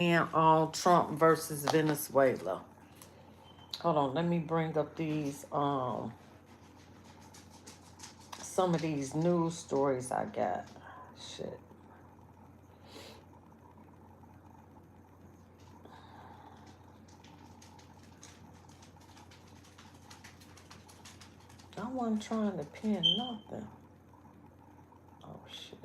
And on Trump versus Venezuela. Hold on, let me bring up these some of these news stories I got. Shit. I wasn't trying to pin nothing. Oh shit.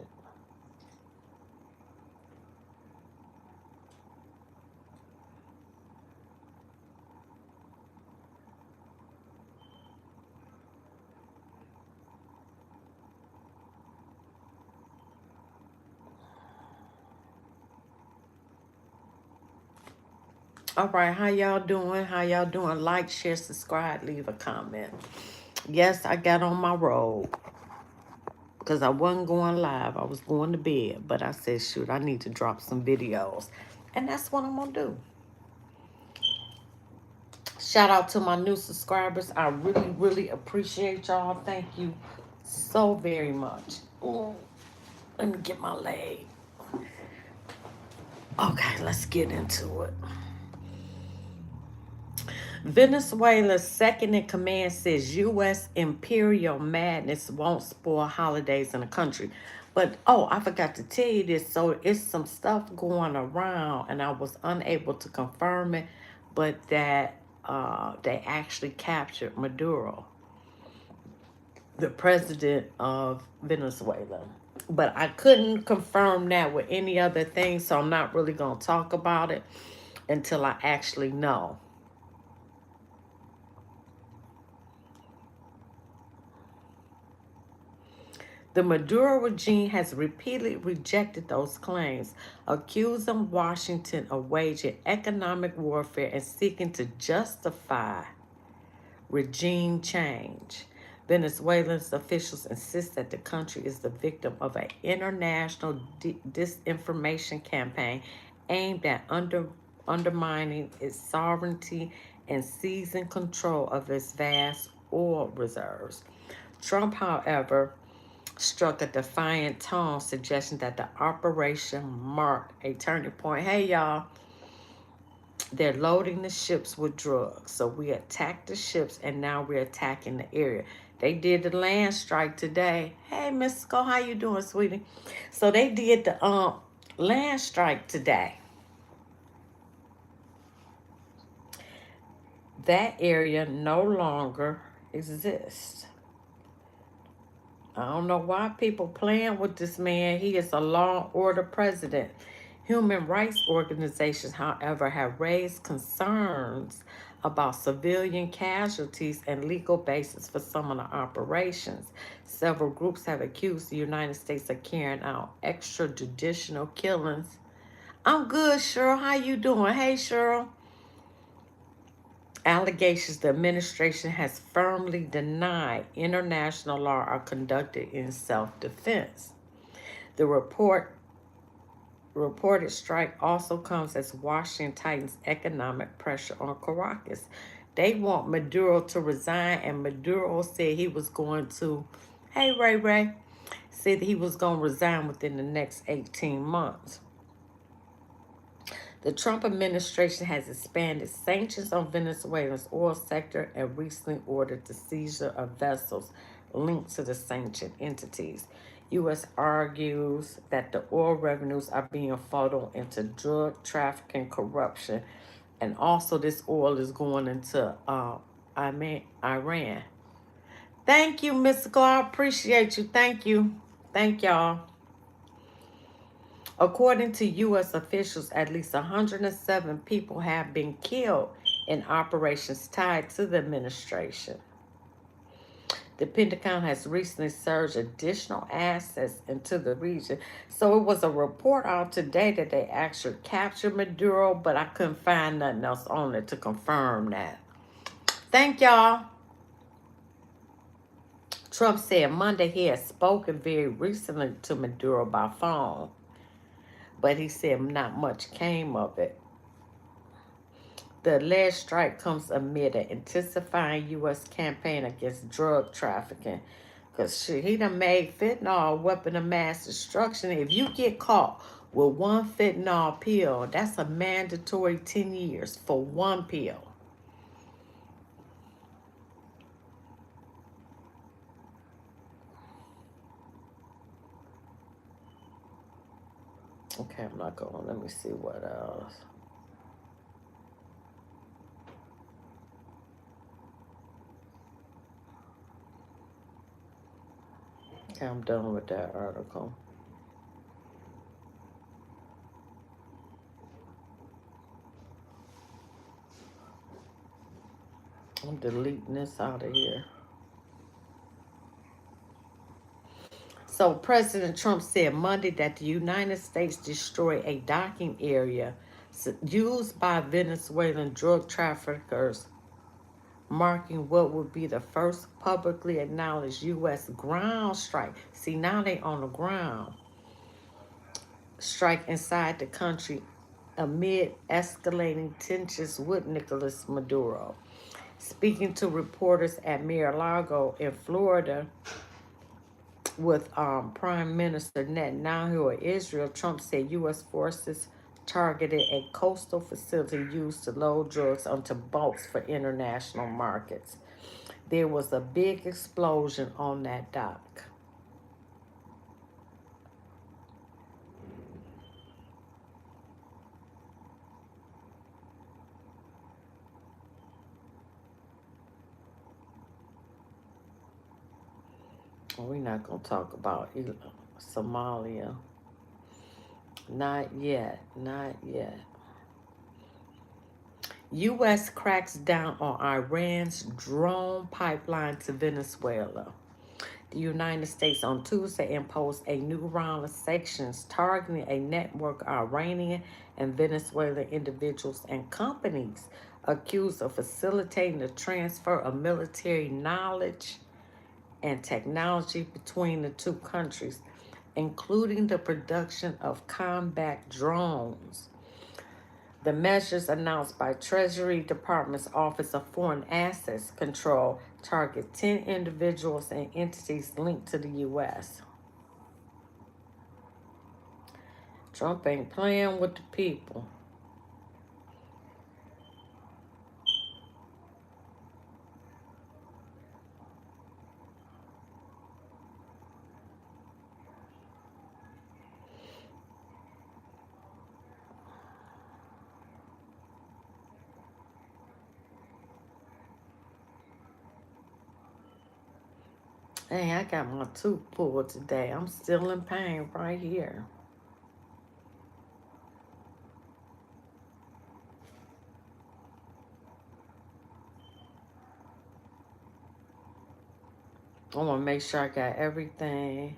All right, how y'all doing? How y'all doing? Like, share, subscribe, leave a comment. Yes, I got on my road because I wasn't going live. I was going to bed, but I said, shoot, I need to drop some videos. And that's what I'm going to do. Shout out to my new subscribers. I really, really appreciate y'all. Thank you so very much. Ooh, let me get my leg. Okay, let's get into it. Venezuela's second in command says U.S. imperial madness won't spoil holidays in the country. But, oh, I forgot to tell you this. So it's some stuff going around, and I was unable to confirm it, but that they actually captured Maduro, the president of Venezuela. But I couldn't confirm that with any other thing, so I'm not really going to talk about it until I actually know. The Maduro regime has repeatedly rejected those claims, accusing Washington of waging economic warfare and seeking to justify regime change. Venezuelan officials insist that the country is the victim of an international disinformation campaign aimed at undermining its sovereignty and seizing control of its vast oil reserves. Trump, however, struck a defiant tone, suggesting that the operation marked a turning point. Hey, y'all, they're loading the ships with drugs. So we attacked the ships, and now we're attacking the area. They did the land strike today. Hey, Miss Go, how you doing, sweetie? So they did the land strike today. That area no longer exists. I don't know why people playing with this man. He is a law and order president. Human rights organizations, however, have raised concerns about civilian casualties and legal basis for some of the operations. Several groups have accused the United States of carrying out extrajudicial killings. I'm good, Cheryl. How you doing? Hey, Cheryl. Allegations the administration has firmly denied international law are conducted in self-defense. The reported strike also comes as Washington tightens economic pressure on Caracas. They want Maduro to resign, and Maduro said he was going to, hey, Ray, said he was going to resign within the next 18 months. The Trump administration has expanded sanctions on Venezuela's oil sector and recently ordered the seizure of vessels linked to the sanctioned entities. U.S. argues that the oil revenues are being funneled into drug trafficking, corruption, and also this oil is going into Iran. Thank you, Mr. Go. I appreciate you. Thank you. Thank y'all. According to U.S. officials, at least 107 people have been killed in operations tied to the administration. The Pentagon has recently surged additional assets into the region. So it was a report out today that they actually captured Maduro, but I couldn't find nothing else on it to confirm that. Thank y'all. Trump said Monday he had spoken very recently to Maduro by phone, but he said not much came of it. The alleged strike comes amid an intensifying U.S. campaign against drug trafficking. Because he done made fentanyl a weapon of mass destruction. If you get caught with one fentanyl pill. That's a mandatory 10 years for one pill. Okay, I'm not going. Let me see what else. Okay, I'm done with that article. I'm deleting this out of here. So President Trump said Monday that the United States destroyed a docking area used by Venezuelan drug traffickers, marking what would be the first publicly acknowledged U.S. ground strike. See, now they on the ground strike inside the country amid escalating tensions with Nicolas Maduro. Speaking to reporters at Mar-a-Lago in Florida with Prime Minister Netanyahu of Israel, Trump said U.S. forces targeted a coastal facility used to load drugs onto boats for international markets. There was a big explosion on that dock. We're not going to talk about Somalia. Not yet. Not yet. U.S. cracks down on Iran's drone pipeline to Venezuela. The United States on Tuesday imposed a new round of sanctions targeting a network of Iranian and Venezuelan individuals and companies accused of facilitating the transfer of military knowledge and technology between the two countries, including the production of combat drones. The measures announced by Treasury Department's Office of Foreign Assets Control target 10 individuals and entities linked to the U.S. Trump ain't playing with the people. Hey, I got my tooth pulled today. I'm still in pain right here. I want to make sure I got everything.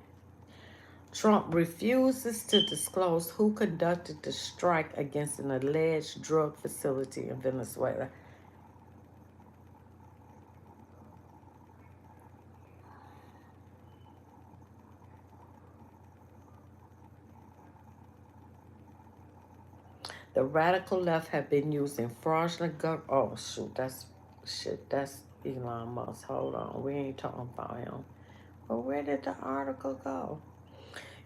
Trump refuses to disclose who conducted the strike against an alleged drug facility in Venezuela. The radical left have been using fraudulent oh shoot, that's Elon Musk. Hold on, we ain't talking about him. But where did the article go?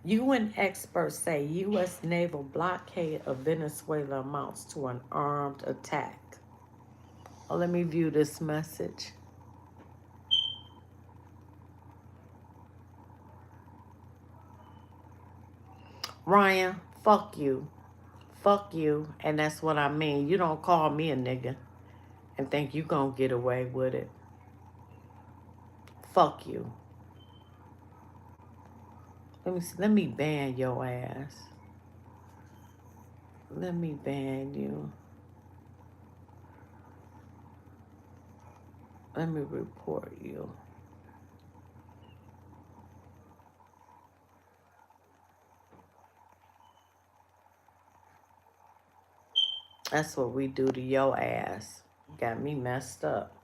UN experts say U.S. naval blockade of Venezuela amounts to an armed attack. Oh, let me view this message. Ryan, fuck you. Fuck you. And that's what I mean. You don't call me a nigga and think you gonna get away with it. Fuck you. Let me ban your ass. Let me ban you. Let me report you. That's what we do to your ass. Got me messed up.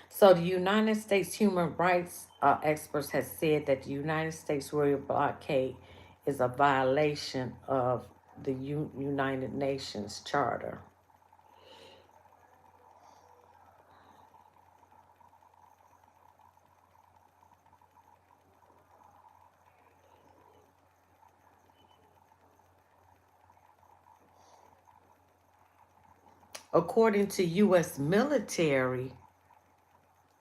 So the United States human rights experts have said that the United States royal blockade is a violation of the United Nations Charter. According to U.S. military,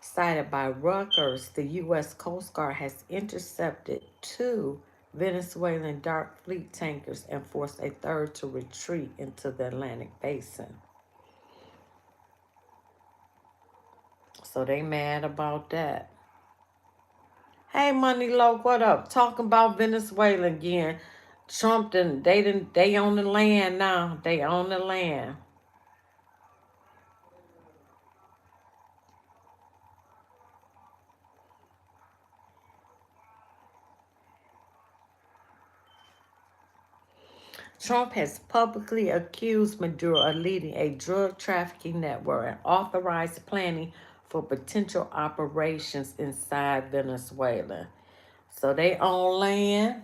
cited by Reuters, the U.S. Coast Guard has intercepted two Venezuelan dark fleet tankers and forced a third to retreat into the Atlantic basin. So they mad about that. Hey, Money Low, what up? Talking about Venezuela again. Trump they own the land now. They own the land. Trump has publicly accused Maduro of leading a drug trafficking network and authorized planning for potential operations inside Venezuela. So they own land.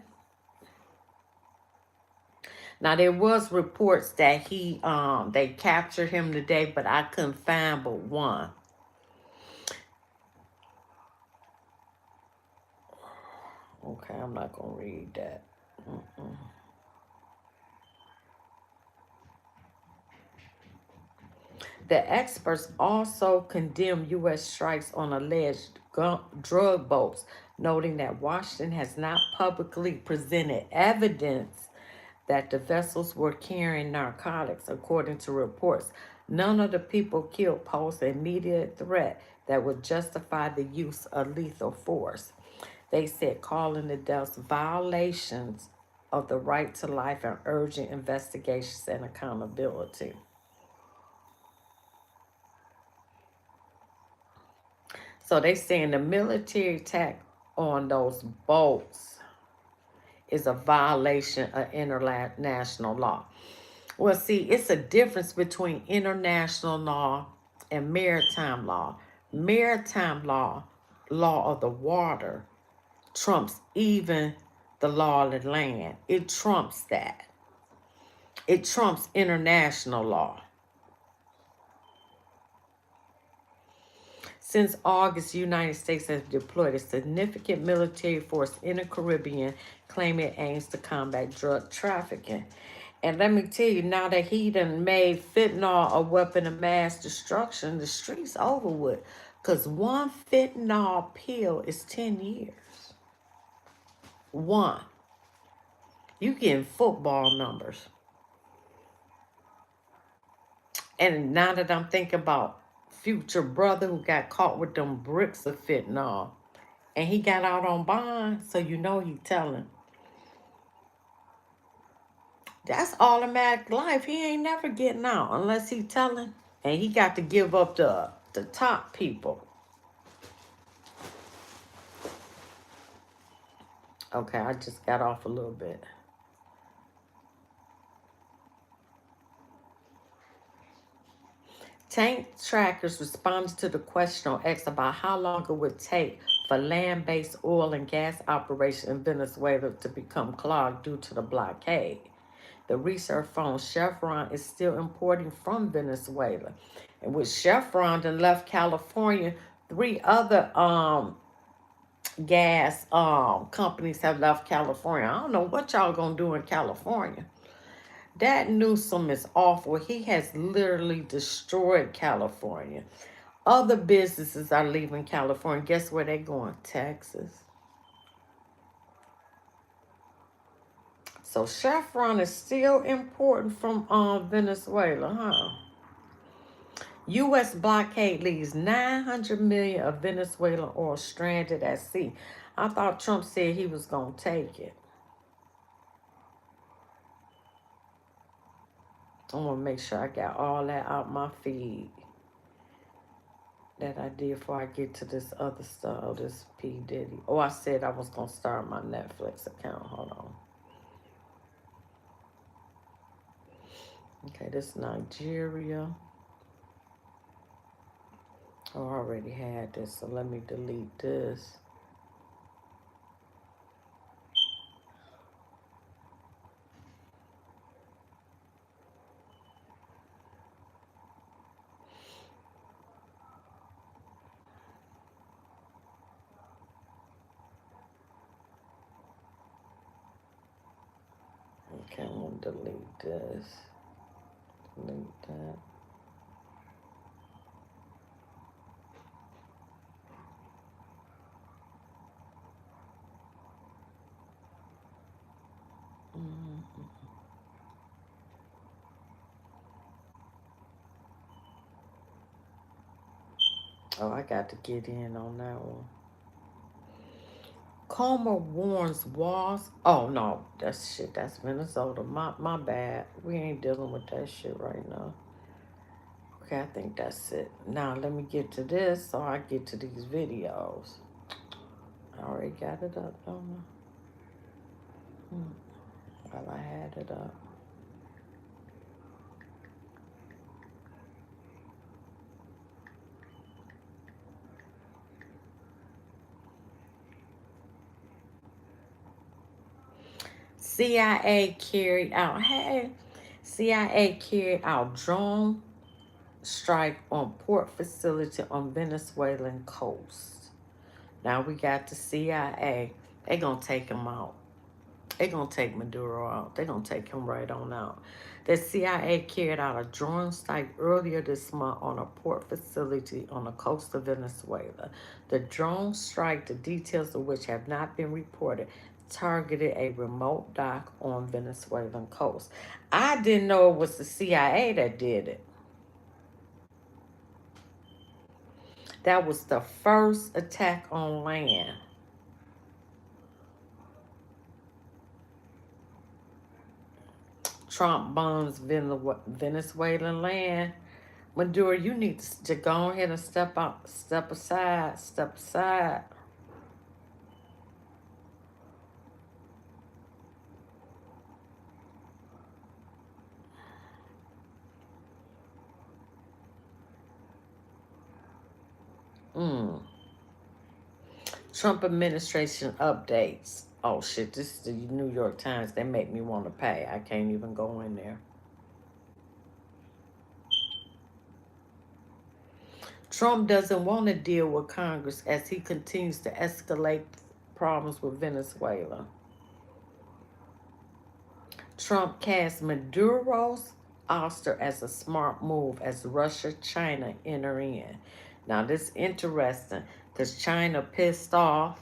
Now there was reports that they captured him today, but I couldn't find but one. Okay, I'm not gonna read that. Mm-mm. The experts also condemned U.S. strikes on alleged drug boats, noting that Washington has not publicly presented evidence that the vessels were carrying narcotics. According to reports, none of the people killed posed an immediate threat that would justify the use of lethal force. They said calling the deaths violations of the right to life and urging investigations and accountability. So they saying the military attack on those boats is a violation of international law. Well, see, it's a difference between international law and maritime law. Maritime law, law of the water, trumps even the law of the land. It trumps that. It trumps international law. Since August, the United States has deployed a significant military force in the Caribbean, claiming it aims to combat drug trafficking. And let me tell you, now that he done made fentanyl a weapon of mass destruction, the streets over with. Because one fentanyl pill is 10 years. One. You getting football numbers. And now that I'm thinking about Future brother who got caught with them bricks of fentanyl, and he got out on bond, so you know he telling. That's automatic life. He ain't never getting out unless he telling. And he got to give up the top people. Okay, I just got off a little bit. Tank trackers responded to the question on X about how long it would take for land-based oil and gas operations in Venezuela to become clogged due to the blockade. The research firm Chevron is still importing from Venezuela. And with Chevron and left California, three other gas companies have left California. I don't know what y'all gonna do in California. That Newsom is awful. He has literally destroyed California. Other businesses are leaving California. Guess where they're going? Texas. So Chevron is still important from Venezuela, huh? U.S. blockade leaves 900 million of Venezuelan oil stranded at sea. I thought Trump said he was going to take it. I'm going to make sure I got all that out my feed that I did before I get to this other stuff, this P. Diddy. Oh, I said I was going to start my Netflix account. Hold on. Okay, this is Nigeria. Oh, I already had this, so let me delete this. Okay, I'm gonna delete this. Delete that. Oh, I got to get in on that one. Comer warns walls. Oh no, that's shit. That's Venezuela. My bad. We ain't dealing with that shit right now. Okay, I think that's it. Now let me get to this so I get to these videos. I already got it up, don't I? Well, I had it up. CIA carried out. Hey, CIA carried out drone strike on port facility on Venezuelan coast. Now we got the CIA. They gonna take him out. They gonna take Maduro out. They gonna take him right on out. The CIA carried out a drone strike earlier this month on a port facility on the coast of Venezuela. The drone strike, the details of which have not been reported, targeted a remote dock on Venezuelan coast. I didn't know it was the CIA that did it. That was the first attack on land. Trump bombs Venezuelan land. Maduro, you need to go ahead and step out, step aside, step aside. Mm. Trump administration updates. Oh shit, this is the New York Times. They make me want to pay. I can't even go in there. Trump doesn't want to deal with Congress as he continues to escalate problems with Venezuela. Trump cast Maduro's ouster as a smart move as Russia, China enter in. Now this is interesting because China pissed off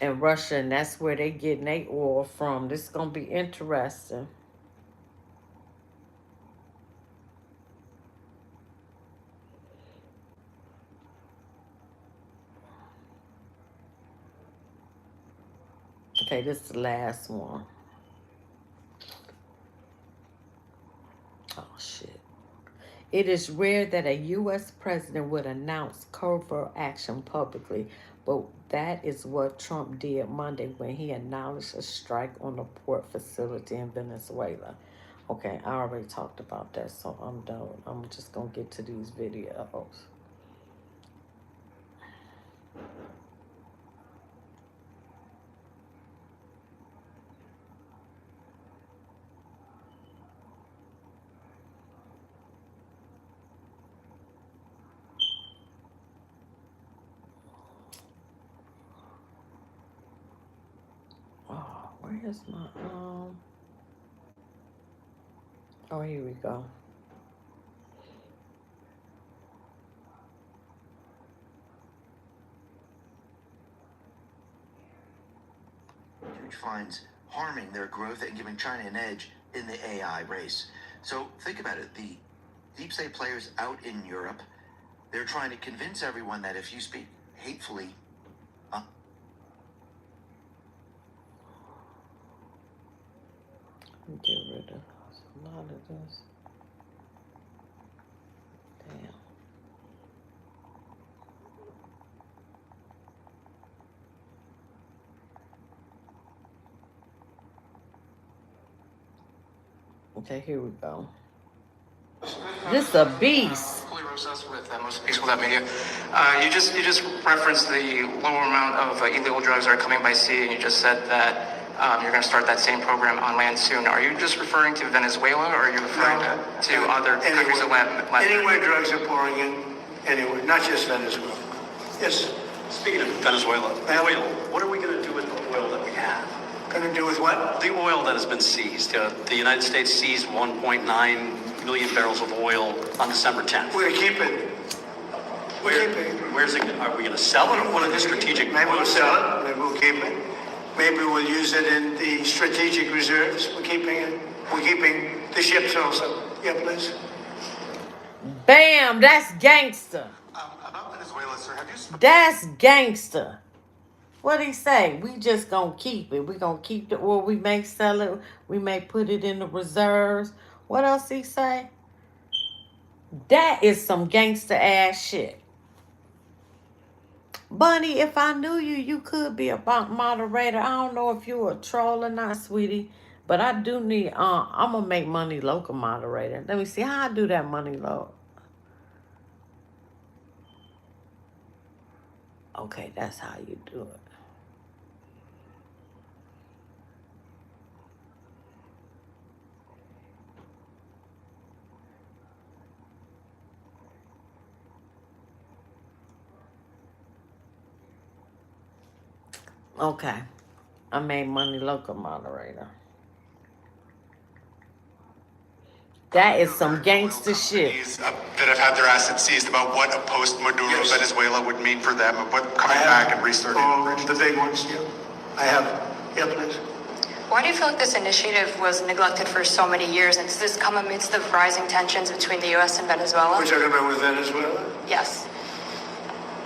and Russia, and that's where they getting their oil from. This is gonna be interesting. Okay, this is the last one. Oh shit. It is rare that a U.S. president would announce covert action publicly, but that is what Trump did Monday when he acknowledged a strike on the port facility in Venezuela. Okay, I already talked about that, so I'm done. I'm just gonna get to these videos. Oh, where is my Oh, here we go. Huge fines harming their growth and giving China an edge in the AI race. So think about it. The deep state players out in Europe, they're trying to convince everyone that if you speak hatefully, get rid of a lot of this. Damn. Okay, here we go. This a beast. With most peaceful media. You just referenced the lower amount of illegal drugs that are coming by sea, and you just said that you're going to start that same program on land soon. Are you just referring to Venezuela, or are you referring to other countries of Latin America? Anywhere drugs are pouring in, anywhere, not just Venezuela. Yes. Speaking of Venezuela, oil, what are we going to do with the oil that we have? Going to do with what? The oil that has been seized. The United States seized 1.9 million barrels of oil on December 10th. We're keeping. Where's it? Are we going to sell it, or what are the strategic? Maybe we'll sell it. Maybe we'll keep it. Maybe we'll use it in the strategic reserves. We're keeping it. We're keeping the ships also. Yeah, please. Bam, that's gangster. sir. Have you That's gangster. What he say? We just gonna keep it. We gonna keep it, or we may sell it. We may put it in the reserves. What else he say? That is some gangster ass shit. Bunny, if I knew you, you could be a moderator. I don't know if you a troll or not, sweetie, but I do need. I'm gonna make Money Local moderator. Let me see how I do that, Money Local. Okay, that's how you do it. Okay, I made Money Local moderator. That is some gangster shit. that have had their assets seized about what a post-Maduro Venezuela would mean for them and what coming back and restarting operations? The big ones, yeah. I have. Yeah, please. Why do you feel like this initiative was neglected for so many years, and does this come amidst the rising tensions between the U.S. and Venezuela? We're talking about with Venezuela? Yes.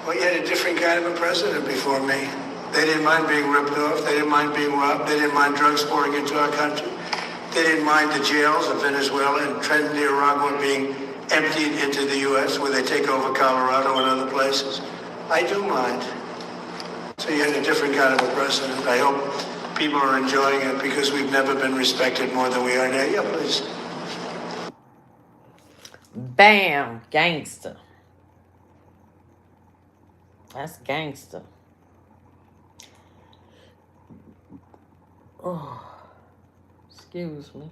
Well, you had a different kind of a president before me. They didn't mind being ripped off. They didn't mind being robbed. They didn't mind drugs pouring into our country. They didn't mind the jails of Venezuela and Trenton, Nicaragua being emptied into the U.S. where they take over Colorado and other places. I do mind. So you had a different kind of a president. I hope people are enjoying it because we've never been respected more than we are now. Yeah, please. Bam, gangster. That's gangster. Oh, excuse me.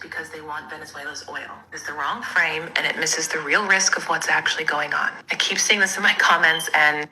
Because they want Venezuela's oil. It's the wrong frame and it misses the real risk of what's actually going on. I keep seeing this in my comments, and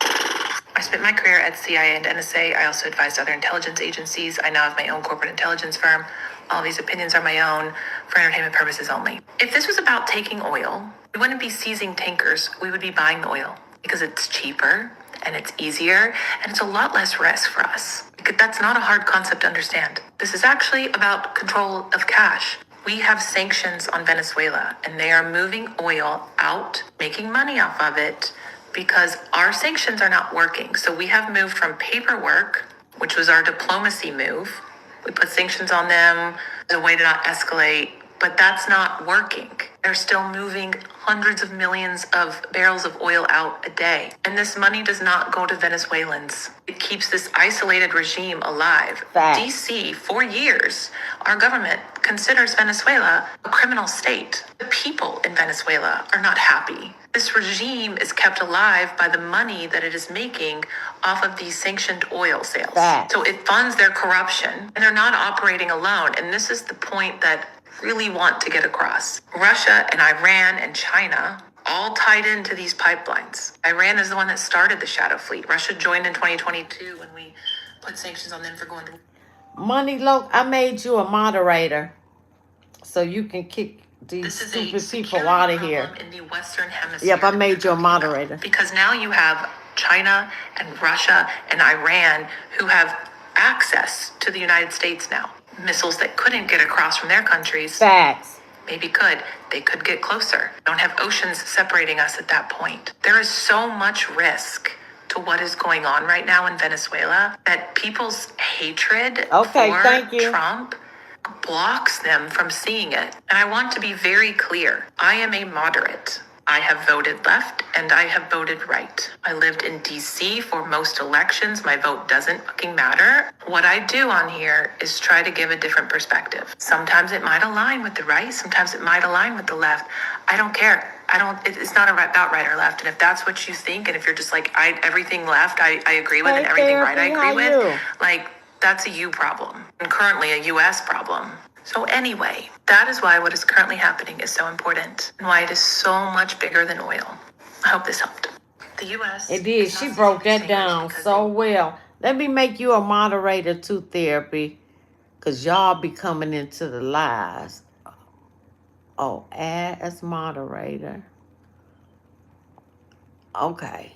I spent my career at CIA and NSA. I also advised other intelligence agencies. I now have my own corporate intelligence firm. All these opinions are my own for entertainment purposes only. If this was about taking oil, we wouldn't be seizing tankers. We would be buying the oil because it's cheaper and it's easier and it's a lot less risk for us. That's not a hard concept to understand. This is actually about control of cash. We have sanctions on Venezuela and they are moving oil out, making money off of it because our sanctions are not working. So we have moved from paperwork, which was our diplomacy move. We put sanctions on them as a way to not escalate, but that's not working. They're still moving hundreds of millions of barrels of oil out a day. And this money does not go to Venezuelans. It keeps this isolated regime alive. Fact. DC, for years, our government considers Venezuela a criminal state. The people in Venezuela are not happy. This regime is kept alive by the money that it is making off of these sanctioned oil sales. Fact. So it funds their corruption, and they're not operating alone. And this is the point that I really want to get across. Russia and Iran and China all tied into these pipelines. Iran is the one that started the shadow fleet. Russia joined in 2022 when we put sanctions on them for going to... Money Loc, I made you a moderator so you can kick these stupid people out of here. In the Western Hemisphere. Yep, I made you a moderator. Because now you have China and Russia and Iran who have access to the United States now. Missiles that couldn't get across from their countries. Facts. Maybe could. They could get closer. Don't have oceans separating us at that point. There is so much risk to what is going on right now in Venezuela that people's hatred for Trump blocks them from seeing it. And I want to be very clear. I am a moderate. I have voted left and I have voted right. I lived in DC for most elections. My vote doesn't fucking matter. What I do on here is try to give a different perspective. Sometimes it might align with the right. Sometimes it might align with the left. I don't care. It's not about right or left. And if that's what you think, and if you're just like, everything left, I agree with, and everything right, I agree with, like, that's a you problem. And currently a US problem. So anyway, that is why what is currently happening is so important and why it is so much bigger than oil. I hope this helped. The U.S. It did. She broke that down so well. Let me make you a moderator too, Therapy, because y'all be coming into the lives. Oh, add as moderator. Okay.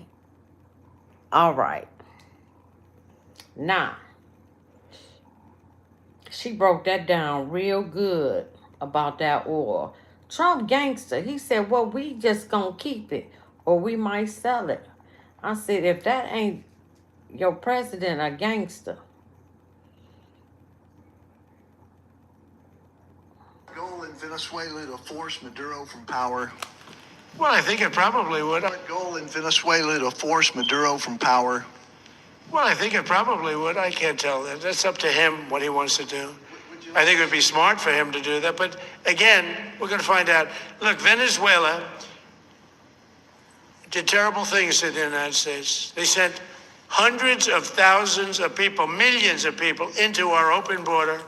All right. Now, She broke that down real good about that oil. Trump gangster. He said, well, we just gonna keep it or we might sell it. I said, if that ain't your president a gangster. Goal in Venezuela to force Maduro from power. Well, I think it probably would. Goal in Venezuela to force Maduro from power. Well, I think it probably would. I can't tell that. That's up to him what he wants to do. I think it would be smart for him to do that. But again, we're going to find out. Look, Venezuela did terrible things to the United States. They sent hundreds of thousands of people, millions of people into our open border.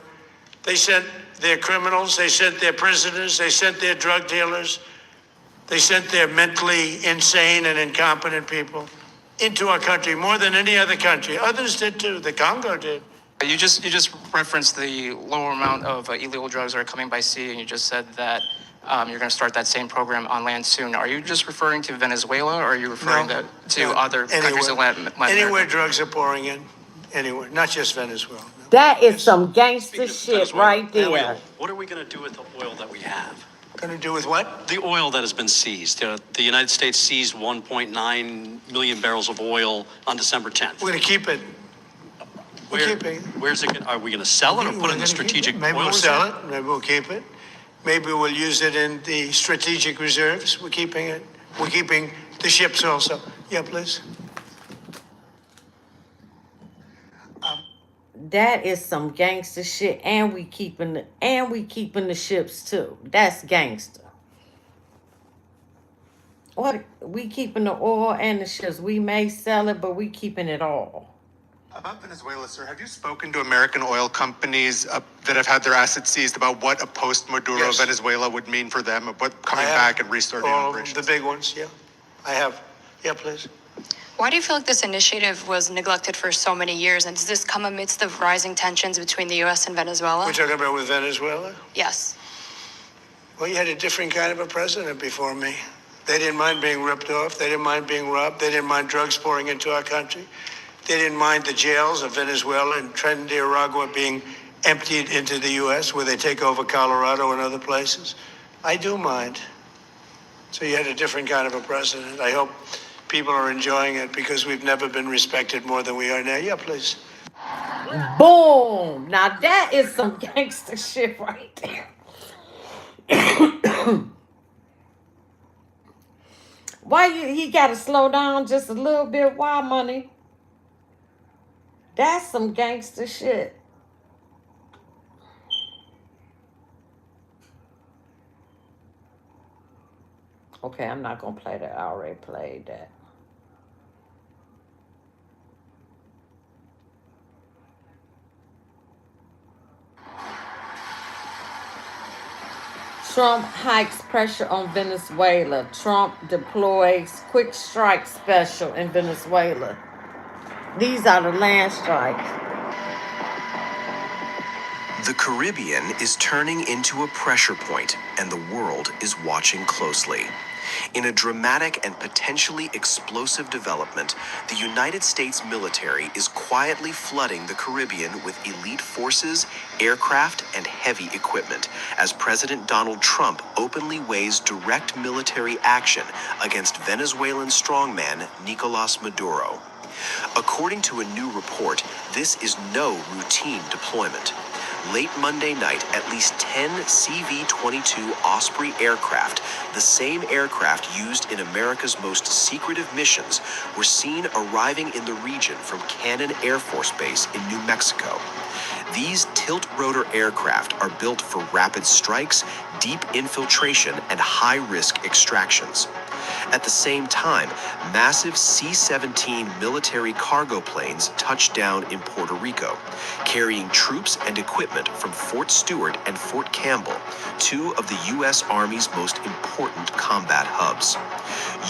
They sent their criminals, they sent their prisoners, they sent their drug dealers, they sent their mentally insane and incompetent people into our country more than any other country. Others did too. The Congo did. You just referenced the lower amount of illegal drugs that are coming by sea, and you just said that you're going to start that same program on land soon. Are you just referring to Venezuela, or are you referring to other countries in Latin America? Anywhere drugs are pouring in, anywhere, not just Venezuela. No. That is some gangster Speaking of shit Venezuela, right there. oil. What are we going to do with the oil that we have? Going to do with what? The oil that has been seized. The United States seized 1.9 million barrels of oil on December 10th. We're going to keep it. Where's it? Are we going to sell it or put it in the strategic oil Maybe we'll reserve? sell it. Maybe we'll keep it. Maybe we'll use it in the strategic reserves. We're keeping it. We're keeping the ships also. Yeah, please. That is some gangster shit, and we keeping the ships too. That's gangster. What, we keeping the oil and the ships? We may sell it, but we keeping it all. About Venezuela, sir, have you spoken to American oil companies that have had their assets seized about what a post-Maduro Yes. Venezuela would mean for them, of what coming I have. back and restarting All operations? the big ones, yeah. I have. Yeah, please. Why do you feel like this initiative was neglected for so many years? And does this come amidst the rising tensions between the U.S. and Venezuela? We're talking about with Venezuela? Yes. Well, you had a different kind of a president before me. They didn't mind being ripped off. They didn't mind being robbed. They didn't mind drugs pouring into our country. They didn't mind the jails of Venezuela and Trinidad being emptied into the U.S., where they take over Colorado and other places. I do mind. So you had a different kind of a president. I hope people are enjoying it because we've never been respected more than we are now. Yeah, please. Boom! Now that is some gangster shit right there. Why he got to slow down just a little bit? Why, money? That's some gangster shit. Okay, I'm not gonna play that. I already played that. Trump hikes pressure on Venezuela. Trump deploys quick strike special in Venezuela. These are the land strikes. The Caribbean is turning into a pressure point, and the world is watching closely. In a dramatic and potentially explosive development, the United States military is quietly flooding the Caribbean with elite forces, aircraft, and heavy equipment, as President Donald Trump openly weighs direct military action against Venezuelan strongman Nicolas Maduro. According to a new report, this is no routine deployment. Late Monday night, at least 10 CV-22 Osprey aircraft, the same aircraft used in America's most secretive missions, were seen arriving in the region from Cannon Air Force Base in New Mexico. These tilt-rotor aircraft are built for rapid strikes, deep infiltration, and high-risk extractions. At the same time, massive C-17 military cargo planes touched down in Puerto Rico, carrying troops and equipment from Fort Stewart and Fort Campbell, two of the U.S. Army's most important combat hubs.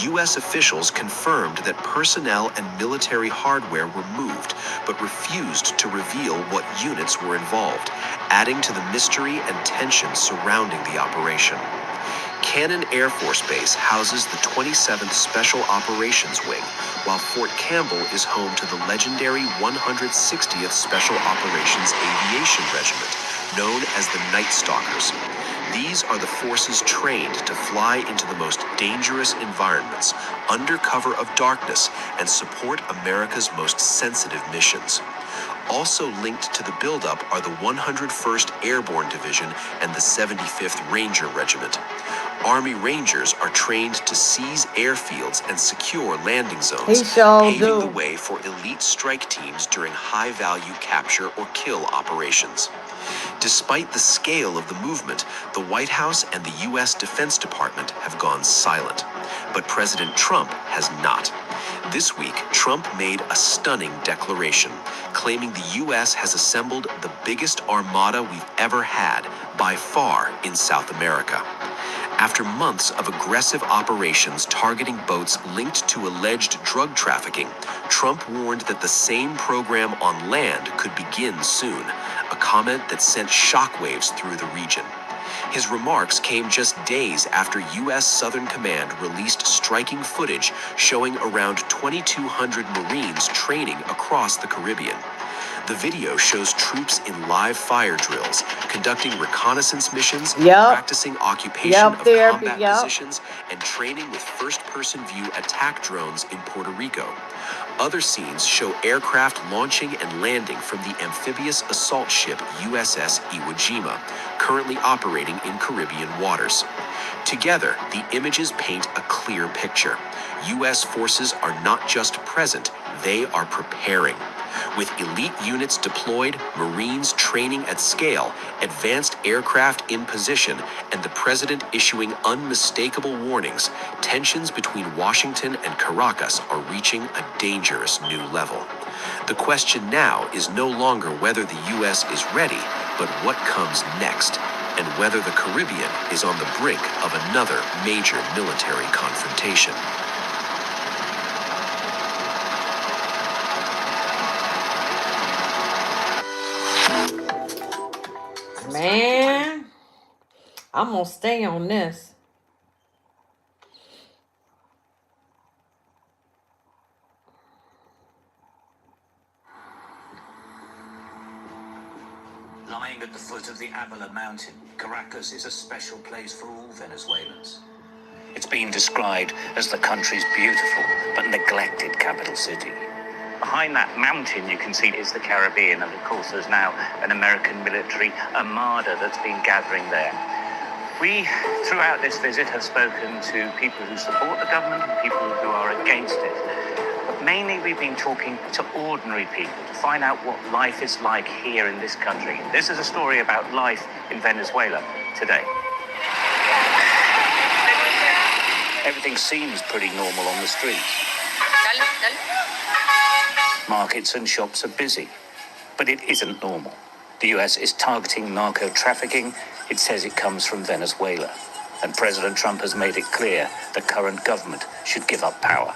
U.S. officials confirmed that personnel and military hardware were moved, but refused to reveal what units were involved, adding to the mystery and tension surrounding the operation. Cannon Air Force Base houses the 27th Special Operations Wing, while Fort Campbell is home to the legendary 160th Special Operations Aviation Regiment, known as the Night Stalkers. These are the forces trained to fly into the most dangerous environments, under cover of darkness, and support America's most sensitive missions. Also linked to the buildup are the 101st Airborne Division and the 75th Ranger Regiment. Army Rangers are trained to seize airfields and secure landing zones, paving the way for elite strike teams during high-value capture or kill operations. Despite the scale of the movement, the White House and the U.S. Defense Department have gone silent. But President Trump has not. This week, Trump made a stunning declaration, claiming the U.S. has assembled the biggest armada we've ever had, by far, in South America. After months of aggressive operations targeting boats linked to alleged drug trafficking, Trump warned that the same program on land could begin soon, a comment that sent shockwaves through the region. His remarks came just days after U.S. Southern Command released striking footage showing around 2,200 Marines training across the Caribbean. The video shows troops in live fire drills, conducting reconnaissance missions, practicing occupation of combat positions, and training with first-person view attack drones in Puerto Rico. Other scenes show aircraft launching and landing from the amphibious assault ship USS Iwo Jima, currently operating in Caribbean waters. Together, the images paint a clear picture. U.S. forces are not just present, they are preparing. With elite units deployed, Marines training at scale, advanced aircraft in position, and the president issuing unmistakable warnings, tensions between Washington and Caracas are reaching a dangerous new level. The question now is no longer whether the U.S. is ready, but what comes next, and whether the Caribbean is on the brink of another major military confrontation. Man, I'm gonna stay on this. Lying at the foot of the Avila Mountain, Caracas is a special place for all Venezuelans. It's been described as the country's beautiful but neglected capital city. Behind that mountain you can see is the Caribbean, and of course there's now an American military armada that's been gathering there. We, throughout this visit, have spoken to people who support the government and people who are against it. But mainly we've been talking to ordinary people to find out what life is like here in this country. This is a story about life in Venezuela today. Everything seems pretty normal on the streets. Markets and shops are busy, but it isn't normal. The US is targeting narco trafficking. It says it comes from Venezuela. And President Trump has made it clear the current government should give up power.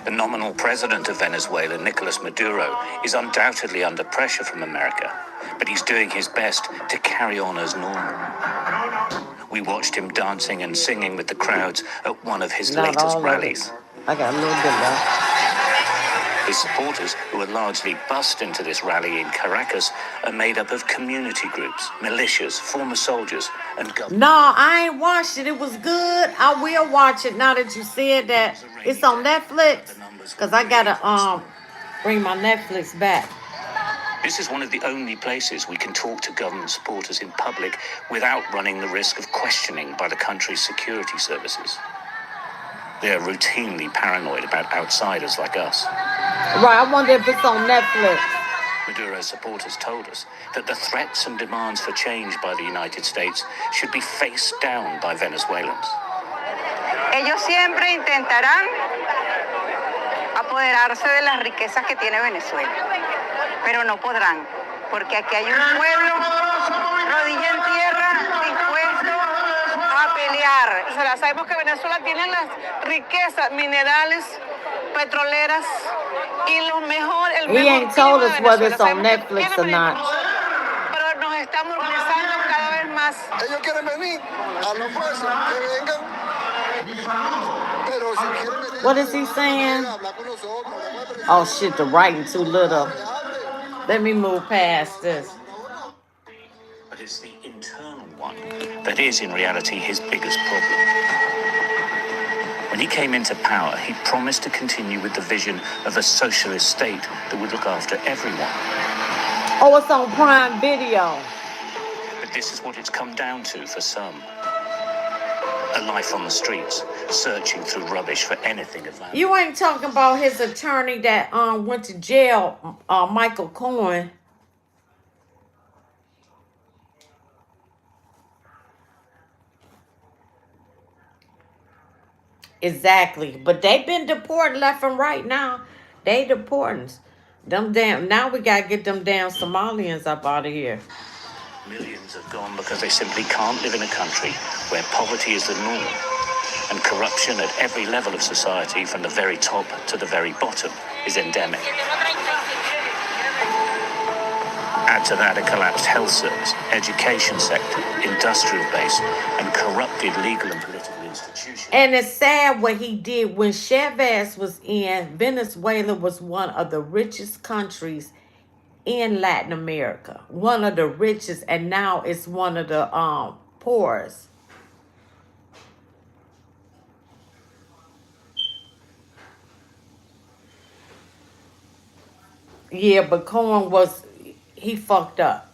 The nominal president of Venezuela, Nicolas Maduro, is undoubtedly under pressure from America, but he's doing his best to carry on as normal. We watched him dancing and singing with the crowds at one of his latest rallies. I got a little bit left. His supporters, who are largely bussed into this rally in Caracas, are made up of community groups, militias, former soldiers, and government. No, I ain't watched it. It was good. I will watch it now that you said that. It's on Netflix. Because I got to bring my Netflix back. This is one of the only places we can talk to government supporters in public without running the risk of questioning by the country's security services. They are routinely paranoid about outsiders like us. Right, I wonder if it's on Netflix. Maduro's supporters told us that the threats and demands for change by the United States should be faced down by Venezuelans. Ellos siempre intentarán apoderarse de las riquezas que tiene Venezuela, pero no podrán, porque aquí hay un pueblo rodilla en tierra dispuesto a pelear. O sea, sabemos que Venezuela tiene las riquezas minerales, petroleras y lo mejor, el mejor. He ain't told us whether it's on Netflix or not. Pero nos estamos rezando cada vez más. Ellos quieren venir a los fuerzas, que vengan. What is he saying? Oh shit, the writing too little. Let me move past this. But it's the internal one that is, in reality, his biggest problem. When he came into power, he promised to continue with the vision of a socialist state that would look after everyone. Oh, it's on Prime Video. But this is what it's come down to for some. A life on the streets, searching through rubbish for anything of value. You ain't talking about his attorney that went to jail, Michael Cohen. Exactly. But they've been deporting left and right now. They deporting them damn. Now we gotta get them damn Somalians up out of here. Millions have gone because they simply can't live in a country where poverty is the norm and corruption at every level of society, from the very top to the very bottom, is endemic. Add to that a collapsed health service, education sector, industrial base, and corrupted legal and political institutions. And it's sad what he did when Chavez was in. Venezuela was one of the richest countries in Latin America, one of the richest, and now it's one of the poorest. Yeah, but Cohen he fucked up.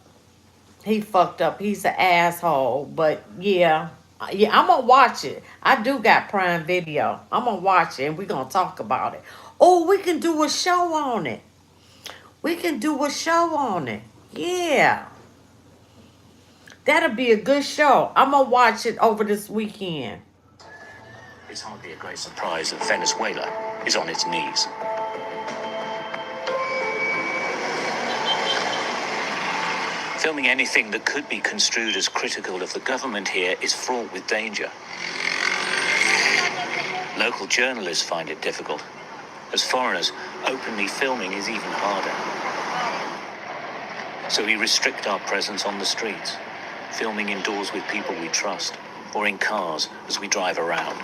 He fucked up. He's an asshole. But yeah, I'm gonna watch it. I do got Prime Video. I'm gonna watch it and we're gonna talk about it. Oh, we can do a show on it. We can do a show on it. Yeah. That'll be a good show. I'm gonna watch it over this weekend. It's hardly a great surprise that Venezuela is on its knees. Filming anything that could be construed as critical of the government here is fraught with danger. Local journalists find it difficult. As foreigners, openly filming is even harder. So we restrict our presence on the streets, filming indoors with people we trust, or in cars as we drive around.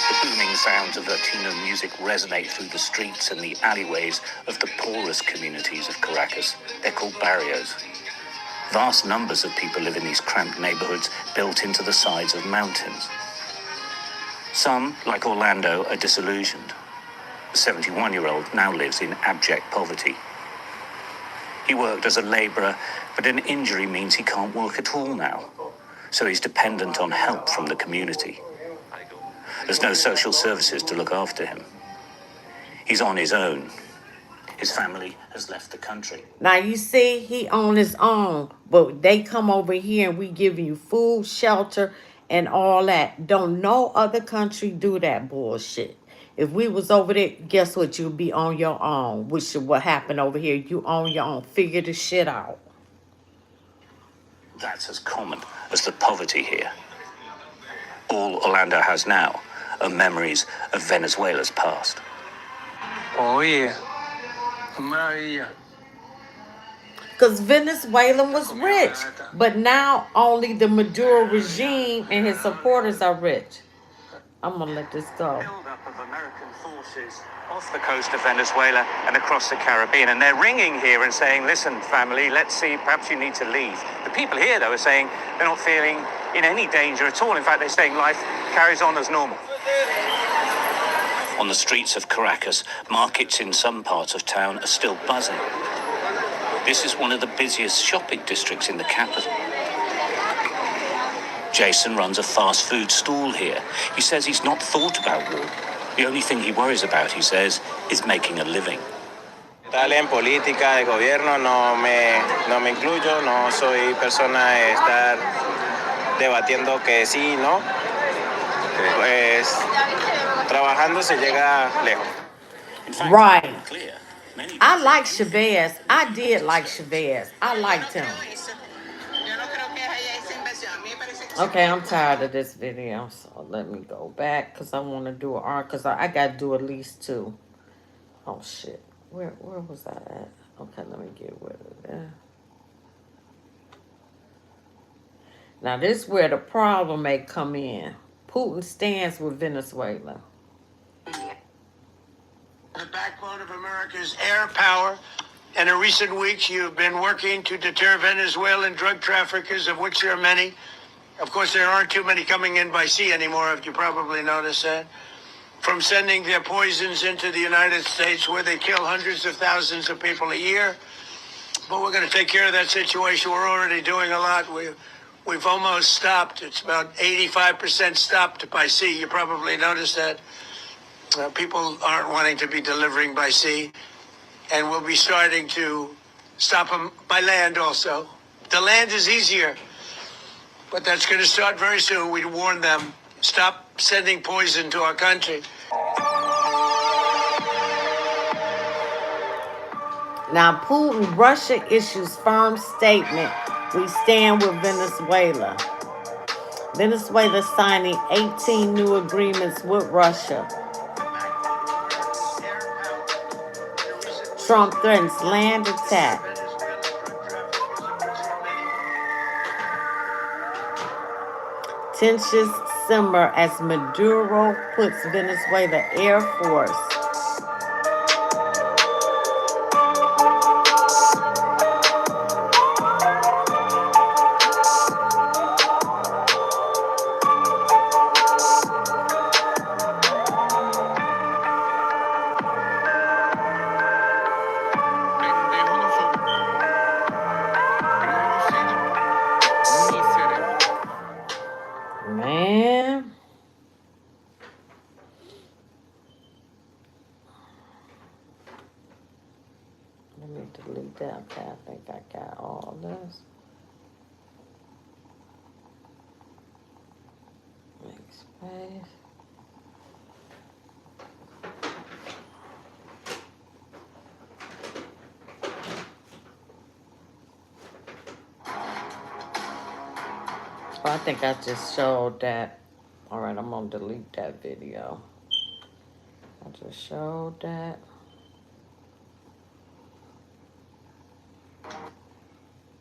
The booming sounds of Latino music resonate through the streets and the alleyways of the poorest communities of Caracas. They're called barrios. Vast numbers of people live in these cramped neighborhoods built into the sides of mountains. Some, like Orlando, are disillusioned. The 71-year-old now lives in abject poverty. He worked as a laborer, but an injury means he can't work at all now. So he's dependent on help from the community. There's no social services to look after him. He's on his own. His family has left the country. Now you see, he on his own, but they come over here and we give you food, shelter, and all that. Don't no other country do that bullshit. If we was over there, guess what? You'd be on your own, which is what happened over here. You on your own. Figure the shit out. That's as common as the poverty here. All Orlando has now are memories of Venezuela's past. Oye, maravilla. Because Venezuela was rich, but now only the Maduro regime and his supporters are rich. I'm gonna let this go. Build-up of American forces off the coast of Venezuela and across the Caribbean, and they're ringing here and saying, listen, family, let's see, perhaps you need to leave. The people here, though, are saying they're not feeling in any danger at all. In fact, they're saying life carries on as normal. On the streets of Caracas, markets in some parts of town are still buzzing. This is one of the busiest shopping districts in the capital. Jason runs a fast food stall here. He says he's not thought about war. The only thing he worries about, he says, is making a living. Tal en política de gobierno no me incluyo, no soy persona de estar debatiendo que sí, no. Pues trabajando se llega lejos. Right. I like Chavez. I did like Chavez. I liked him. Okay, I'm tired of this video, so let me go back because I want to do an art because I got to do at least 2. Oh, shit. Where was I at? Okay, let me get rid of that. Now, this is where the problem may come in. Putin stands with Venezuela. The backbone of America's air power. And in recent weeks, you've been working to deter Venezuelan drug traffickers, of which there are many. Of course, there aren't too many coming in by sea anymore, if you probably noticed that. From sending their poisons into the United States, where they kill hundreds of thousands of people a year. But we're going to take care of that situation. We're already doing a lot. We've almost stopped. It's about 85% stopped by sea. You probably noticed that. People aren't wanting to be delivering by sea. And we'll be starting to stop them by land also. The land is easier, but that's going to start very soon. We warn them, stop sending poison to our country. Now, Putin, Russia issues firm statement. We stand with Venezuela. Venezuela signing 18 new agreements with Russia. Trump threatens land attack. Tensions simmer as Maduro puts Venezuela Air Force man. Let me delete that. Okay, I think I got all this. Make space. I think I just showed that. All right, I'm gonna delete that video. I just showed that.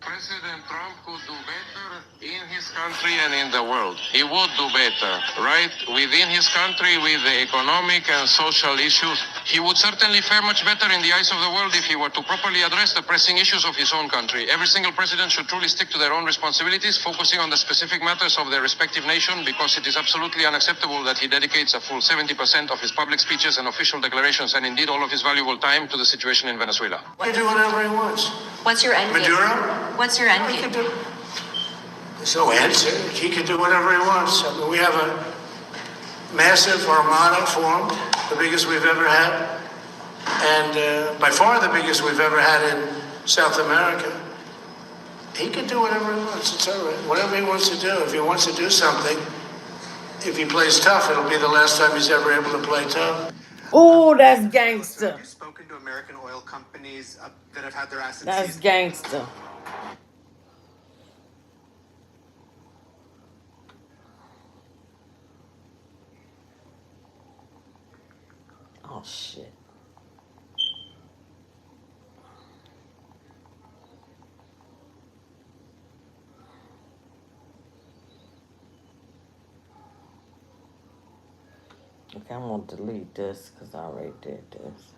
President Trump could do better in his country and in the world. He would do better, right? Within his country, with the economic and social issues, he would certainly fare much better in the eyes of the world if he were to properly address the pressing issues of his own country. Every single president should truly stick to their own responsibilities, focusing on the specific matters of their respective nation, because it is absolutely unacceptable that he dedicates a full 70% of his public speeches and official declarations, and indeed all of his valuable time, to the situation in Venezuela. He can do whatever he wants. What's your end game? Maduro? What's your end game? There's no answer. He can do whatever he wants. I mean, we have a massive armada formed, the biggest we've ever had, and by far the biggest we've ever had in South America. He can do whatever he wants. It's all right. Whatever he wants to do. If he wants to do something, if he plays tough, it'll be the last time he's ever able to play tough. Oh, that's gangster. Have you spoken to American oil companies that have had their assets That's seized? gangster. Oh, shit. Okay, I'm going to delete this because I already did this.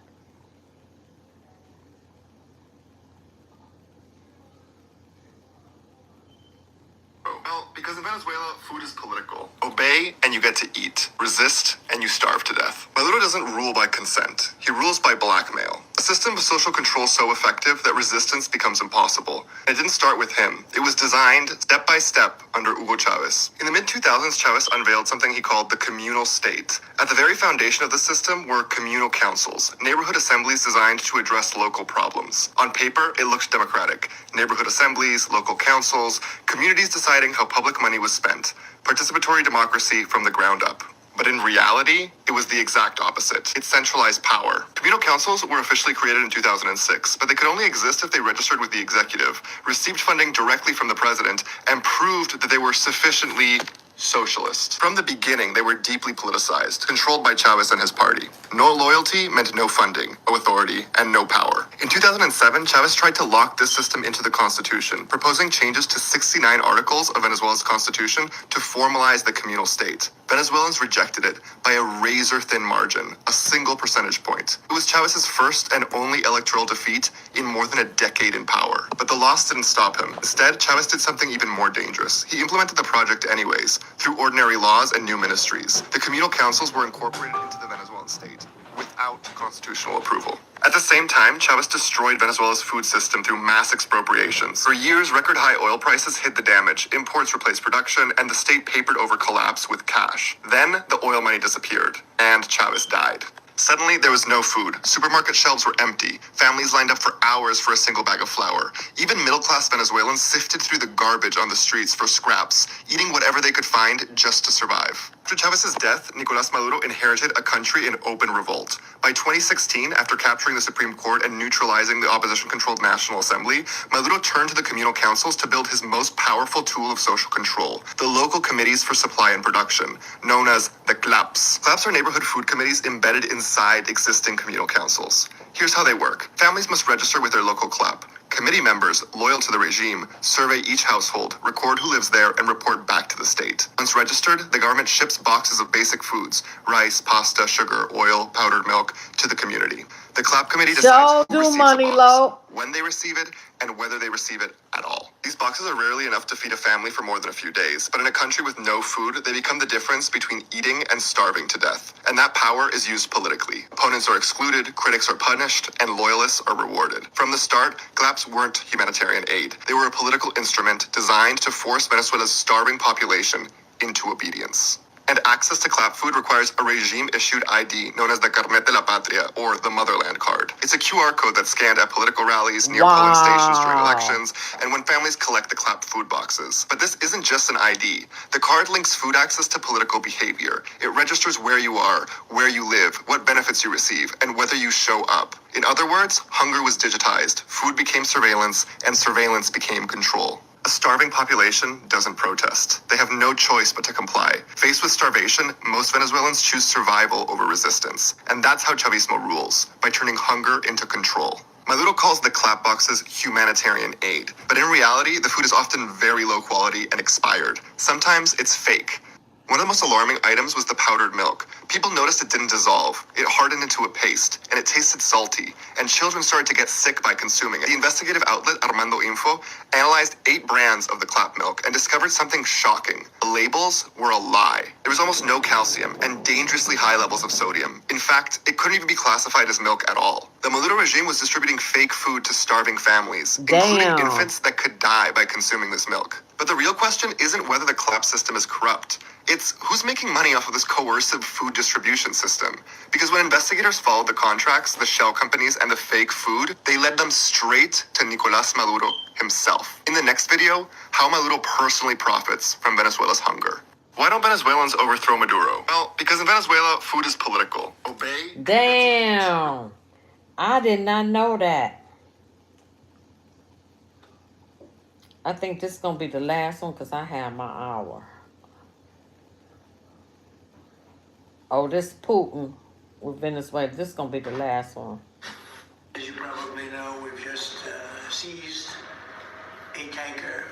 Well, because in Venezuela, food is political. Obey and you get to eat. Resist and you starve to death. Maduro doesn't rule by consent. He rules by blackmail. A system of social control so effective that resistance becomes impossible. And it didn't start with him. It was designed step by step under Hugo Chavez. In the mid-2000s, Chavez unveiled something he called the communal state. At the very foundation of the system were communal councils, neighborhood assemblies designed to address local problems. On paper, it looked democratic. Neighborhood assemblies, local councils, communities deciding how public money was spent. Participatory democracy from the ground up. But in reality, it was the exact opposite. It centralized power. Communal councils were officially created in 2006, but they could only exist if they registered with the executive, received funding directly from the president, and proved that they were sufficiently socialist. From the beginning, they were deeply politicized, controlled by Chavez and his party. No loyalty meant no funding, no authority, and no power. In 2007, Chavez tried to lock this system into the constitution, proposing changes to 69 articles of Venezuela's constitution to formalize the communal state. Venezuelans rejected it by a razor-thin margin, a single percentage point. It was Chavez's first and only electoral defeat in more than a decade in power. But the loss didn't stop him. Instead, Chavez did something even more dangerous. He implemented the project anyways, through ordinary laws and new ministries. The communal councils were incorporated into the Venezuelan state without constitutional approval. At the same time, Chavez destroyed Venezuela's food system through mass expropriations. For years, record-high oil prices hid the damage, imports replaced production, and the state papered over collapse with cash. Then, the oil money disappeared, and Chavez died. Suddenly, there was no food. Supermarket shelves were empty. Families lined up for hours for a single bag of flour. Even middle-class Venezuelans sifted through the garbage on the streets for scraps, eating whatever they could find just to survive. After Chavez's death, Nicolás Maduro inherited a country in open revolt. By 2016, after capturing the Supreme Court and neutralizing the opposition-controlled National Assembly, Maduro turned to the communal councils to build his most powerful tool of social control, the local committees for supply and production, known as the CLAPs. CLAPs are neighborhood food committees embedded inside existing communal councils. Here's how they work. Families must register with their local CLAP. Committee members, loyal to the regime, survey each household, record who lives there, and report back to the state. Once registered, the government ships boxes of basic foods, rice, pasta, sugar, oil, powdered milk, to the community. The CLAP committee decides who receives the box, when they receive it, and whether they receive it at all. These boxes are rarely enough to feed a family for more than a few days, but in a country with no food, they become the difference between eating and starving to death. And that power is used politically. Opponents are excluded, critics are punished, and loyalists are rewarded. From the start, CLAPs weren't humanitarian aid. They were a political instrument designed to force Venezuela's starving population into obedience. And access to CLAP food requires a regime-issued ID known as the Carnet de la Patria, or the Motherland Card. It's a QR code that's scanned at political rallies, near polling stations during elections, and when families collect the CLAP food boxes. But this isn't just an ID. The card links food access to political behavior. It registers where you are, where you live, what benefits you receive, and whether you show up. In other words, hunger was digitized, food became surveillance, and surveillance became control. A starving population doesn't protest. They have no choice but to comply. Faced with starvation, most Venezuelans choose survival over resistance. And that's how Chavismo rules, by turning hunger into control. Maduro calls the CLAP boxes humanitarian aid, but in reality, the food is often very low quality and expired. Sometimes it's fake. One of the most alarming items was the powdered milk. People noticed it didn't dissolve. It hardened into a paste, and it tasted salty, and children started to get sick by consuming it. The investigative outlet Armando Info analyzed 8 brands of the CLAP milk and discovered something shocking. The labels were a lie. There was almost no calcium and dangerously high levels of sodium. In fact, it couldn't even be classified as milk at all. The Maduro regime was distributing fake food to starving families, including infants that could die by consuming this milk. But the real question isn't whether the CLAP system is corrupt. It's who's making money off of this coercive food distribution system. Because when investigators followed the contracts, the shell companies, and the fake food, they led them straight to Nicolás Maduro himself. In the next video, how Maduro personally profits from Venezuela's hunger. Why don't Venezuelans overthrow Maduro? Well, because in Venezuela, food is political. Obey. Damn. I did not know that. I think this is going to be the last one because I have my hour. Oh, this Putin with Venezuela. This is going to be the last one. As you probably know, we've just seized a tanker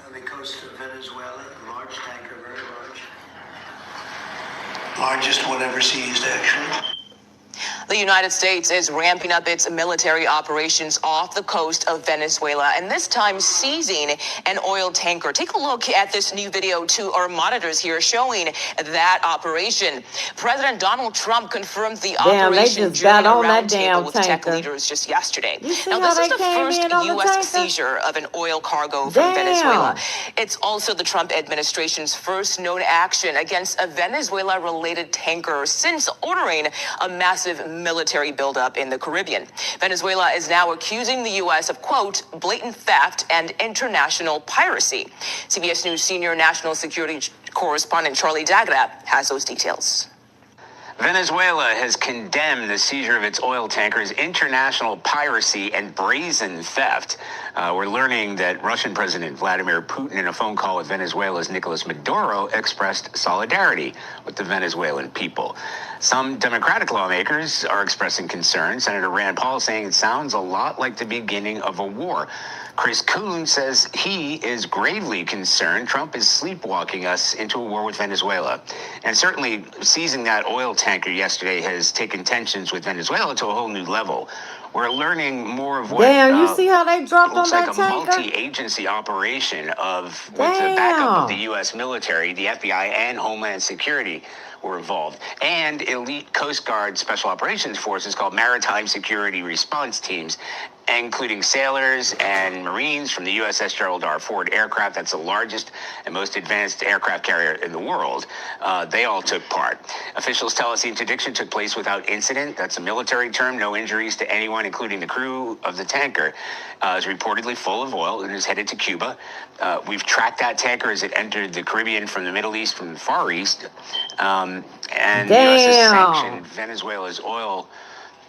on the coast of Venezuela. A large tanker, very large. Largest one ever seized, actually. The United States is ramping up its military operations off the coast of Venezuela, and this time seizing an oil tanker. Take a look at this new video to our monitors here showing that operation. President Donald Trump confirmed the operation during a roundtable with tech leaders just yesterday. Now, this is the first U.S. seizure of an oil cargo from Venezuela. It's also the Trump administration's first known action against a Venezuela-related tanker since ordering a massive military buildup in the Caribbean. Venezuela is now accusing the U.S. of, quote, blatant theft and international piracy. CBS News senior national security correspondent Charlie Dagra has those details. Venezuela has condemned the seizure of its oil tankers, international piracy, and brazen theft. We're learning that Russian President Vladimir Putin, in a phone call with Venezuela's Nicolas Maduro, expressed solidarity with the Venezuelan people. Some Democratic lawmakers are expressing concern. Senator Rand Paul saying it sounds a lot like the beginning of a war. Chris Coons says he is gravely concerned Trump is sleepwalking us into a war with Venezuela. And certainly seizing that oil tanker yesterday has taken tensions with Venezuela to a whole new level. We're learning more of what Damn, you see how they dropped on looks like that a tanker? multi-agency operation with the backup of the U.S. military, the FBI, and Homeland Security were involved, and elite Coast Guard Special Operations Forces called Maritime Security Response Teams, including sailors and Marines from the USS Gerald R. Ford aircraft. That's the largest and most advanced aircraft carrier in the world. They all took part. Officials tell us the interdiction took place without incident. That's a military term. No injuries to anyone, including the crew of the tanker. Is reportedly full of oil and is headed to Cuba. We've tracked that tanker as it entered the Caribbean from the Middle East, from the Far East. And the U.S. has sanctioned Venezuela's oil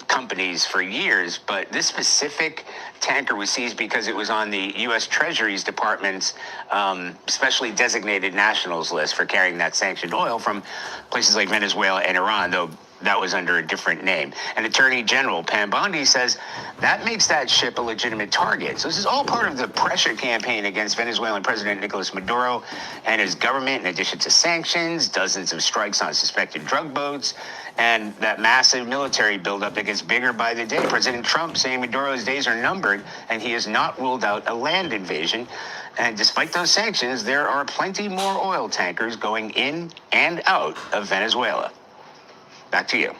companies for years, but this specific tanker was seized because it was on the U.S. Treasury's Department's specially designated nationals list for carrying that sanctioned oil from places like Venezuela and Iran, though that was under a different name. And Attorney General Pam Bondi says that makes that ship a legitimate target. So this is all part of the pressure campaign against Venezuelan President Nicolas Maduro and his government, in addition to sanctions, dozens of strikes on suspected drug boats, and that massive military buildup that gets bigger by the day. President Trump saying Maduro's days are numbered, and he has not ruled out a land invasion. And despite those sanctions, there are plenty more oil tankers going in and out of Venezuela. Back to you.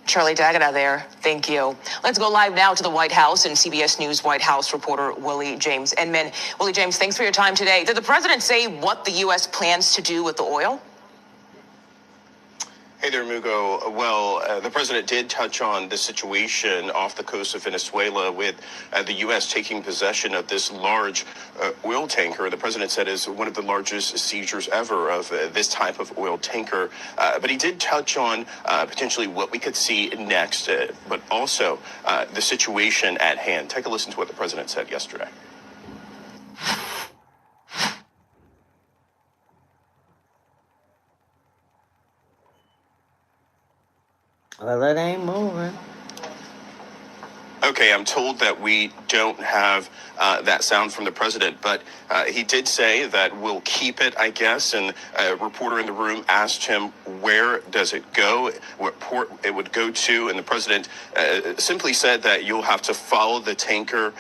Charlie D'Agata there. Thank you. Let's go live now to the White House and CBS News White House reporter Willie James Inman. Willie James, thanks for your time today. Did the president say what the U.S. plans to do with the oil? Hey there, Mugo. Well, the president did touch on the situation off the coast of Venezuela with the U.S. taking possession of this large oil tanker. The president said is one of the largest seizures ever of this type of oil tanker. But he did touch on potentially what we could see next, but also the situation at hand. Take a listen to what the president said yesterday. Well, it ain't moving. Okay, I'm told that we don't have that sound from the president, but he did say that we'll keep it, I guess. And a reporter in the room asked him, where does it go, what port it would go to? And the president simply said that you'll have to follow the tanker.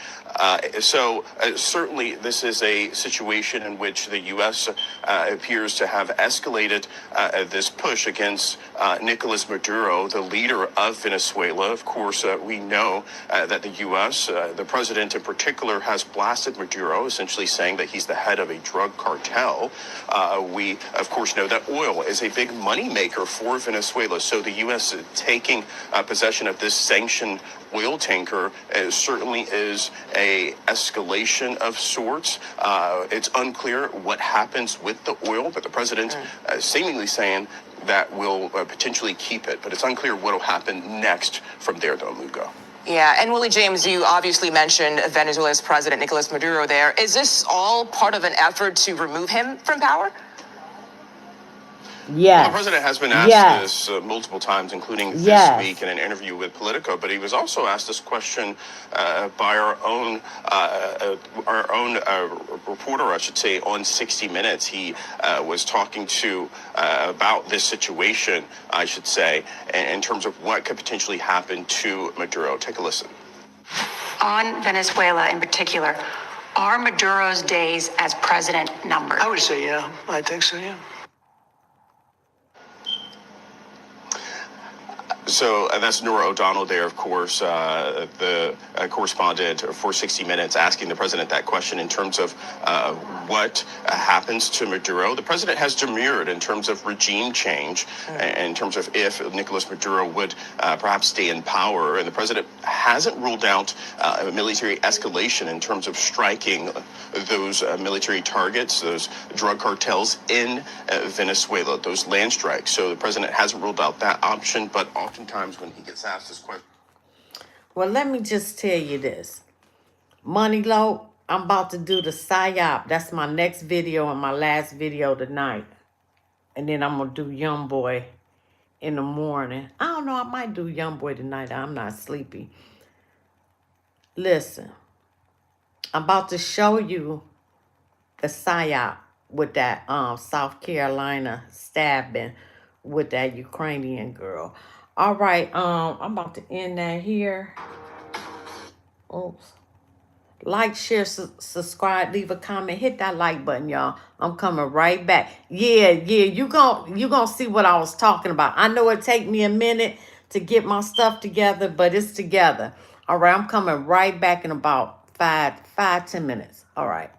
So certainly this is a situation in which the U.S. Appears to have escalated this push against Nicolas Maduro, the leader of Venezuela. Of course, we know that the U.S., the president in particular, has blasted Maduro, essentially saying that he's the head of a drug cartel. We, of course, know that oil is a big moneymaker for Venezuela. So the U.S. taking possession of this sanctioned oil tanker certainly is a escalation of sorts. It's unclear what happens with the oil, but the president seemingly saying that we'll potentially keep it. But it's unclear what will happen next from there, though, Lugo. Yeah, and Willie James, you obviously mentioned Venezuela's president, Nicolas Maduro there. Is this all part of an effort to remove him from power? Yes. Well, the president has been asked this multiple times, including this week in an interview with Politico. But he was also asked this question by our own reporter, I should say, on 60 Minutes. He was talking to about this situation, I should say, in terms of what could potentially happen to Maduro. Take a listen. On Venezuela in particular, are Maduro's days as president numbered? I would say, yeah. I think so, yeah. So that's Nora O'Donnell there, of course, the correspondent for 60 Minutes, asking the president that question in terms of what happens to Maduro. The president has demurred in terms of regime change, in terms of if Nicolas Maduro would perhaps stay in power. And the president hasn't ruled out military escalation in terms of striking those military targets, those drug cartels in Venezuela, those land strikes. So the president hasn't ruled out that option, but oftentimes when he gets asked this question. Well, let me just tell you this. Money Low, I'm about to do the PSYOP. That's my next video and my last video tonight. And then I'm going to do Young Boy in the morning. I don't know, I might do Young Boy tonight. I'm not sleepy. Listen, I'm about to show you the PSYOP with that South Carolina stabbing with that Ukrainian girl. All right, I'm about to end that here. Oops. Like, share, subscribe, leave a comment, hit that like button, y'all. I'm coming right back. Yeah, you gonna see what I was talking about. I know it take me a minute to get my stuff together, but it's together. All right, I'm coming right back in about 5-10 minutes. All right.